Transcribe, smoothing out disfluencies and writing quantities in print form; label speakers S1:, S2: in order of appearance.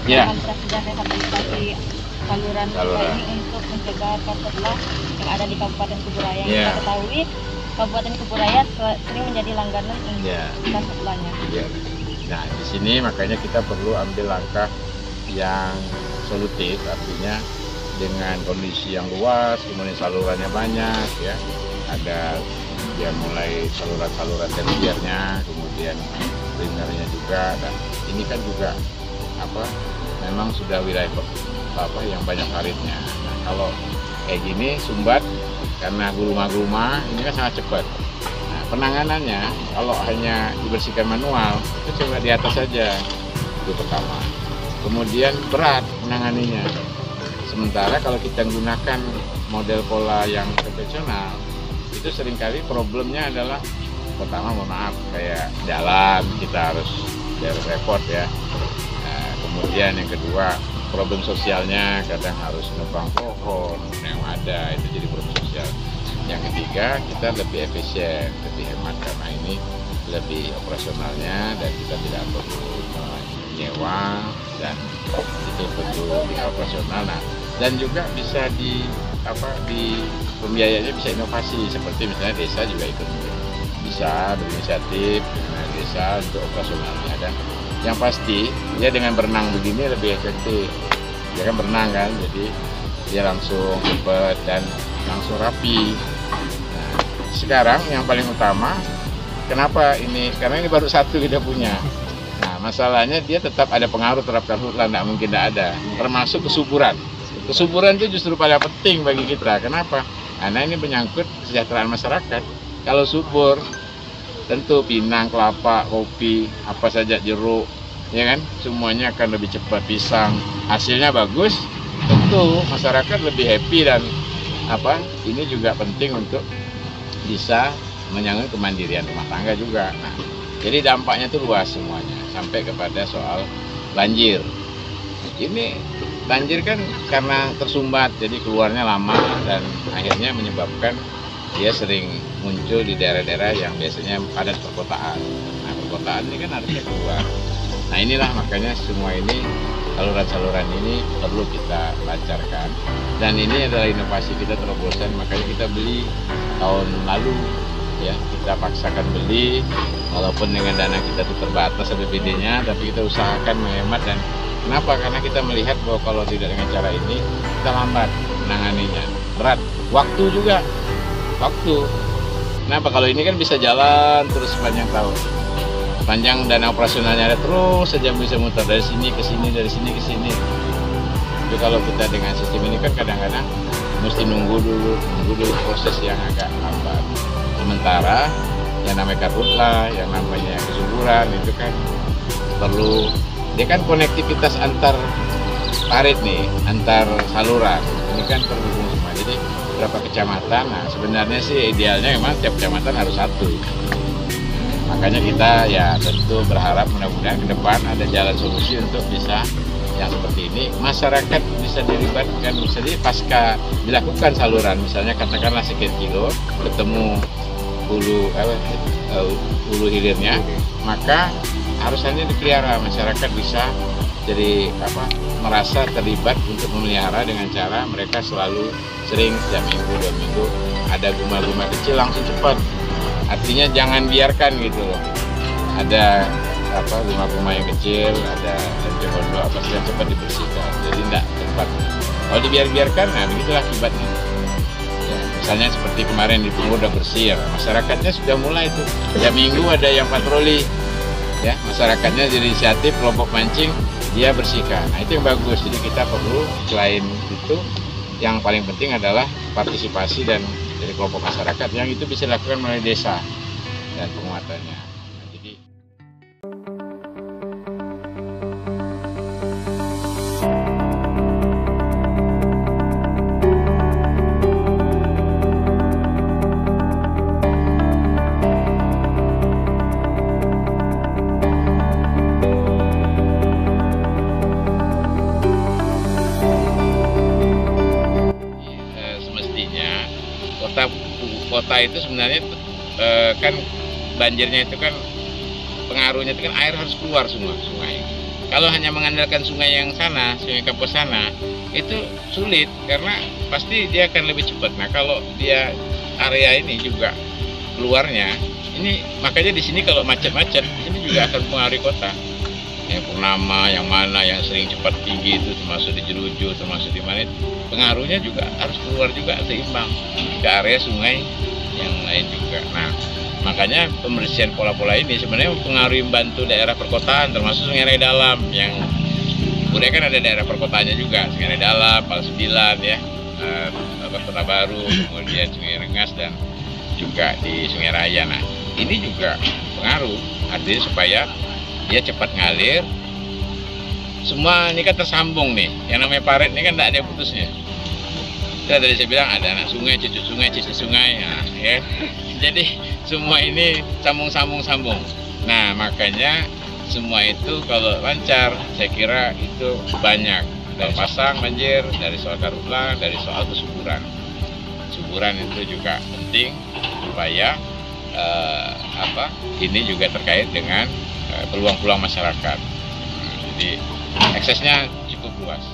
S1: rehabilitasi dan rehabilitasi saluran ini untuk mencegah karhutlah yang ada di Kabupaten Kuburaya. Kita ketahui Kabupaten Kuburaya sering menjadi langganan karhutlahnya.
S2: Nah, di sini makanya kita perlu ambil langkah yang solutif, artinya dengan kondisi yang luas, kemudian salurannya banyak, ya, ada mulai saluran-saluran tersiernya, kemudian primernya juga, dan ini kan juga memang sudah wilayah yang banyak paritnya. Nah, kalau kayak gini Sumbat karena gulma-gulma ini kan sangat cepat. Nah, penanganannya kalau hanya dibersihkan manual itu coba di atas saja, itu pertama. Kemudian berat menanganinya. Sementara kalau kita gunakan model pola yang konvensional, itu seringkali problemnya adalah pertama, mohon maaf, kayak jalan kita harus repot ya. Nah, kemudian yang kedua, problem sosialnya kadang harus nebang pohon yang ada, itu jadi problem sosial. Yang ketiga, kita lebih efisien, lebih hemat karena ini lebih operasionalnya dan kita tidak perlu menyewa dan itu betul di operasional. Nah, dan juga bisa di pembiayaannya bisa inovasi, seperti misalnya desa juga ikut bisa berinisiatif dengan desa untuk operasionalnya. Dan yang pasti dia dengan berenang begini lebih efektif. Dia kan berenang kan, jadi dia langsung cepat dan langsung rapi. Nah, sekarang yang paling utama, kenapa ini? Karena ini baru satu kita punya. Nah, masalahnya dia tetap ada pengaruh terhadap karhutlah, tidak mungkin tidak ada. Termasuk kesuburan. Kesuburan itu justru paling penting bagi kita. Kenapa? Karena ini menyangkut kesejahteraan masyarakat. Kalau subur, tentu pinang, kelapa, kopi, apa saja, jeruk, ya kan, semuanya akan lebih cepat. Pisang, hasilnya bagus, tentu masyarakat lebih happy dan ini juga penting untuk bisa menyangkut kemandirian rumah tangga juga. Nah, jadi dampaknya itu luas semuanya, sampai kepada soal banjir. Ini banjir kan karena tersumbat, jadi keluarnya lama dan akhirnya menyebabkan dia sering muncul di daerah-daerah yang biasanya padat perkotaan. Nah, perkotaan ini kan harusnya keluar. Nah, inilah makanya semua ini, saluran-saluran ini perlu kita lancarkan. Dan ini adalah inovasi kita terobosan, makanya kita beli tahun lalu, ya, kita paksakan beli, walaupun dengan dana kita itu terbatas APBD-nya, tapi kita usahakan menghemat. Dan kenapa? Karena kita melihat bahwa kalau tidak dengan cara ini, kita lambat menanganinya, berat, waktu juga. Kenapa? Kalau ini kan bisa jalan terus sepanjang tahun, panjang dana operasionalnya ada terus saja, bisa muter dari sini ke sini, dari sini ke sini. Tapi kalau kita dengan sistem ini kan kadang-kadang mesti nunggu dulu proses yang agak lambat. Sementara yang namanya karhutlah, yang namanya kesuburan itu kan perlu, dia kan konektivitas antar parit nih, antar saluran, ini kan terhubung semua. Jadi berapa kecamatan, nah sebenarnya sih idealnya memang tiap kecamatan harus satu. Makanya kita ya tentu berharap mudah-mudahan ke depan ada jalan solusi untuk bisa yang seperti ini. Masyarakat bisa dilibatkan, bisa pasca dilakukan saluran, misalnya katakanlah sekian kilo, ketemu hulu hilirnya, maka harusnya dipelihara. Masyarakat bisa jadi merasa terlibat untuk memelihara dengan cara mereka selalu sering setiap minggu 2 minggu ada guma-guma kecil langsung cepat. Artinya jangan biarkan gitu loh. Ada guma-guma yang kecil, ada cendewondo yang cepat dibersihkan. Jadi tidak cepat. Kalau dibiarkan, nah begitulah akibatnya. Ya, misalnya seperti kemarin di Pungur udah bersih, ya, masyarakatnya sudah mulai tuh. Setiap minggu ada yang patroli. Ya, masyarakatnya jadi inisiatif, kelompok mancing, dia bersihkan. Nah, itu yang bagus. Jadi kita perlu, selain itu, yang paling penting adalah partisipasi dan dari kelompok masyarakat yang itu bisa dilakukan melalui desa dan penguatannya. Nah, jadi kota itu sebenarnya kan banjirnya itu kan pengaruhnya itu kan air harus keluar semua sungai. Kalau hanya mengandalkan sungai yang sana, sungai Kampos sana, itu sulit karena pasti dia akan lebih cepat. Nah, kalau dia area ini juga keluarnya, ini makanya di sini kalau macet-macet, ini juga akan mempengaruhi kota. Yang Purnama, yang mana yang sering cepat tinggi itu termasuk di Jeruju, termasuk di mana itu, pengaruhnya juga harus keluar juga seimbang ke area sungai yang lain juga. Nah, makanya pembersihan pola-pola ini sebenarnya mempengaruhi membantu daerah perkotaan, termasuk Sungai Raya Dalam yang Budaya kan ada daerah perkotaannya juga, Sungai Raya Dalam, Pal 9 ya, Kota Baru, kemudian Sungai Rengas dan juga di Sungai Raya. Nah, ini juga pengaruh, artinya supaya dia cepat ngalir. Semua ini kan tersambung nih, yang namanya parit ini kan tidak ada yang putusnya. Itu tadi saya bilang ada anak sungai, cucu sungai, cici sungai, nah, ya. Jadi semua ini sambung. Nah, makanya semua itu kalau lancar, saya kira itu banyak. Dari pasang banjir, dari soal karhutla, dari soal kesuburan. Suburan itu juga penting supaya ini juga terkait dengan peluang-peluang masyarakat. Jadi aksesnya cukup luas.